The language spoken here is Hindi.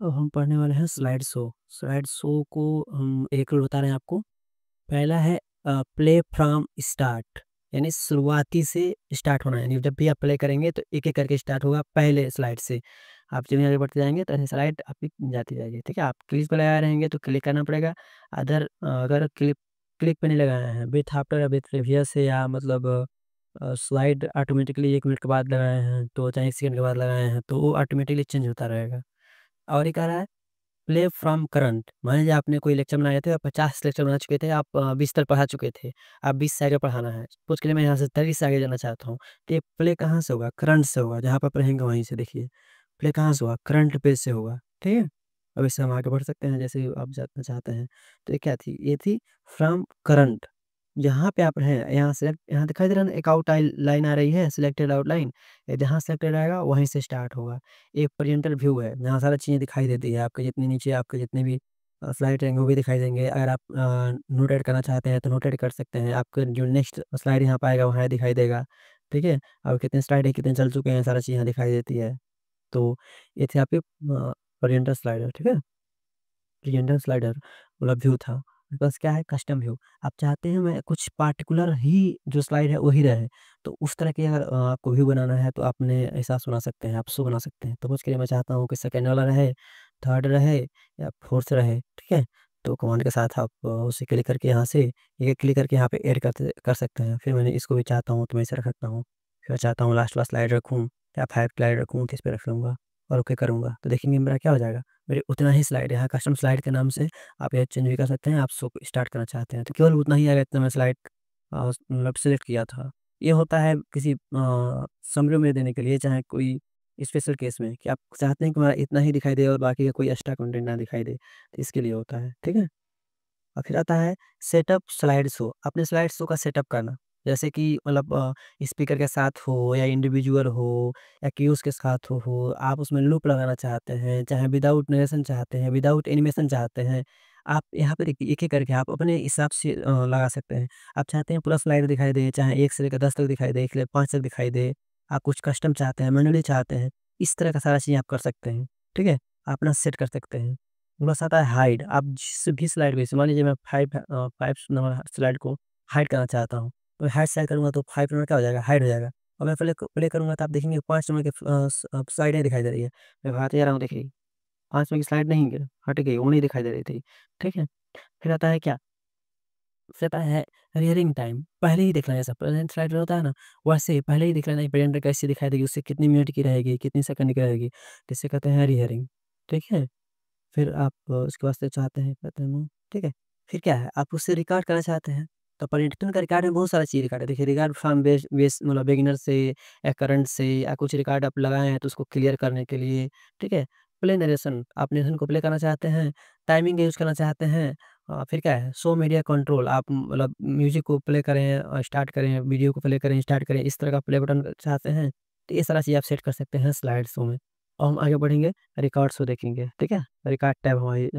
अब हम पढ़ने वाले हैं स्लाइड शो। स्लाइड शो को हम एक रूल बता रहे हैं आपको। पहला है प्ले फ्रॉम स्टार्ट, यानी शुरुआती से स्टार्ट होना है, यानी जब भी आप प्ले करेंगे तो एक-एक करके स्टार्ट होगा पहले स्लाइड से। आप जितनी आगे बढ़ते जाएँगे तो ऐसे स्लाइड आपकी जाती जाएगी, ठीक है? आप क्लिक पे लगाए रहेंगे तो क्लिक करना पड़ेगा। अगर क्लिक क्लिक पे नहीं लगाए हैं, विथ आफ्टर या विथ प्रीवियस है या मतलब स्लाइड ऑटोमेटिकली 1 मिनट के बाद लगाए हैं, तो चाहे 1 सेकंड के बाद लगाए हैं, तो वो ऑटोमेटिकली चेंज होता रहेगा। और एक आ रहा है प्ले फ्रॉम करंट। मान लीजिए आपने कोई लेक्चर बनाए थे, आप 50 लेक्चर बना चुके थे, आप 20 तक पढ़ा चुके थे, आप 20 से आगे पढ़ाना है। सपोज़ करिए मैं यहाँ से 30 से आगे जाना चाहता हूँ, तो ये प्ले कहाँ से होगा? करंट से होगा, जहाँ पर पढ़ेंगे वहीं से देखिए। प्ले कहाँ से होगा? करंट पेज से होगा, ठीक है? अब इससे हम आगे बढ़ सकते हैं जैसे आप जानना चाहते हैं। तो ये क्या थी? ये थी फ्रॉम करंट। जहाँ पे आप हैं, यहाँ सेलेक्ट यहाँ दिखाई दे रहा है ना, एक लाइन आ रही है, सिलेक्टेड आउटलाइन। ये जहाँ सेलेक्टेड आएगा वहीं से स्टार्ट होगा। एक प्रेजेंटर व्यू है, जहाँ सारी चीज़ें दिखाई देती है, आपके जितने नीचे आपके जितने भी स्लाइड रहेंगे वो भी दिखाई देंगे। अगर आप नोट ऐड करना चाहते हैं तो नोट ऐड कर सकते हैं। आपका जो नेक्स्ट स्लाइड यहाँ पे आएगा वहाँ दिखाई देगा, ठीक है? और कितने स्लाइड है, कितने चल चुके हैं, सारा चीज़ यहाँ दिखाई देती है। तो ये थे आपके प्रेजेंटर स्लाइडर, ठीक है? प्रेजेंटर स्लाइडर वाला व्यू था। मेरे पास क्या है, कस्टम व्यू। आप चाहते हैं मैं कुछ पार्टिकुलर ही जो स्लाइड है वही रहे, तो उस तरह की अगर आपको व्यू बनाना है तो आपने ऐसा बना सकते हैं, आप शो बना सकते हैं। तो सपोज़ करिए मैं चाहता हूँ कि सेकंड वाला रहे, थर्ड रहे या फोर्थ रहे, ठीक है? तो कमांड के साथ आप उसे क्लिक करके यहाँ से ये क्लिक करके यहाँ पे ऐड कर सकते हैं। फिर मैंने इसको भी चाहता हूँ तो मैं इसे रख सकता हूँ। फिर चाहता हूँ लास्ट वाला स्लाइड रखूँ या 5 स्लाइड रखूँ तो इस पे रख लूँगा और ओके करूँगा। तो देखेंगे मेरा क्या हो जाएगा, मेरे उतना ही स्लाइड है। यहाँ कस्टम स्लाइड के नाम से आप ये चेंज भी कर सकते हैं, आप शो को स्टार्ट करना चाहते हैं, तो केवल उतना ही आएगा जितना मैं स्लाइड मतलब सेलेक्ट किया था। ये होता है किसी समरी में देने के लिए, चाहे कोई स्पेशल केस में कि आप चाहते हैं कि हमारा इतना ही दिखाई दे और बाकी का कोई एक्स्ट्रा कंटेंट ना दिखाई दे, तो इसके लिए होता है, ठीक है? और फिर आता है सेटअप स्लाइड शो। अपने स्लाइड शो का सेटअप करना। जैसे कि मतलब स्पीकर के साथ हो या इंडिविजुअल हो या क्यूज़ के साथ हो, आप उसमें लूप लगाना चाहते हैं, चाहे विदाउट नरेशन चाहते हैं, विदाउट एनिमेशन चाहते हैं। आप यहाँ पे देखिए एक-एक करके आप अपने हिसाब से लगा सकते हैं। आप चाहते हैं पूरा स्लाइड दिखाई दे, चाहे 1 से लेकर 10 तक दिखाई दे, 1 से लेकर 5 तक दिखाई दे। आप कुछ कस्टम चाहते हैं, मैनुअली चाहते हैं, इस तरह का सारा चीज़ आप कर सकते हैं, ठीक है? आप अपना सेट कर सकते हैं। बस आता है हाइड। आप जिस भी स्लाइड को, जैसे मान लीजिए मैं 5 नंबर स्लाइड को हाइड करना चाहता हूँ, तो हाइड सेलेक्ट करूँगा तो 5 नंबर क्या हो जाएगा, हाइड हो जाएगा। और मैं प्ले करूँगा तो आप देखेंगे 5 नंबर के स्लाइडें दिखाई दे रही है। मैं भगाते जा रहा हूँ देखिए, 5 नंबर की स्लाइड नहीं गिरा, हट गई, वो नहीं दिखाई दे रही थी, ठीक है? फिर आता है क्या, फिर आता है रियलिंग टाइम। पहले ही देख लेना, जैसा प्रेज़ेंट स्लाइड होता है ना, वैसे ही पहले ही देख लेना प्रेज़ेंटर कैसी दिखाई देगी, उससे कितनी मिनट की रहेगी, कितनी सेकंड की रहेगी, जिसे कहते हैं रीहियरिंग, ठीक है? फिर आप उसके वास्ते चाहते हैं, कहते हैं ठीक है। फिर क्या है, आप उससे रिकॉर्ड करना चाहते हैं, तो पर्यटन का रिकॉर्ड में बहुत सारा चीज़ रिकॉर्ड है। देखिए रिकॉर्ड फ्रॉम बेस मतलब बिगिनर से या करंट से या कुछ रिकॉर्ड आप लगाए हैं तो उसको क्लियर करने के लिए, ठीक है। प्ले नरेशन, आप नरेशन को प्ले करना चाहते हैं, टाइमिंग यूज़ करना चाहते हैं। फिर क्या है, शो मीडिया कंट्रोल, आप मतलब म्यूज़िक को प्ले करें स्टार्ट करें, वीडियो को प्ले करें, स्टार्ट करें, इस तरह का प्ले बटन चाहते हैं, तो ये सारा चीज़ आप सेट कर सकते हैं स्लाइड शो में। और हम आगे बढ़ेंगे, रिकॉर्ड शो देखेंगे, ठीक है? रिकॉर्ड टैब हमारी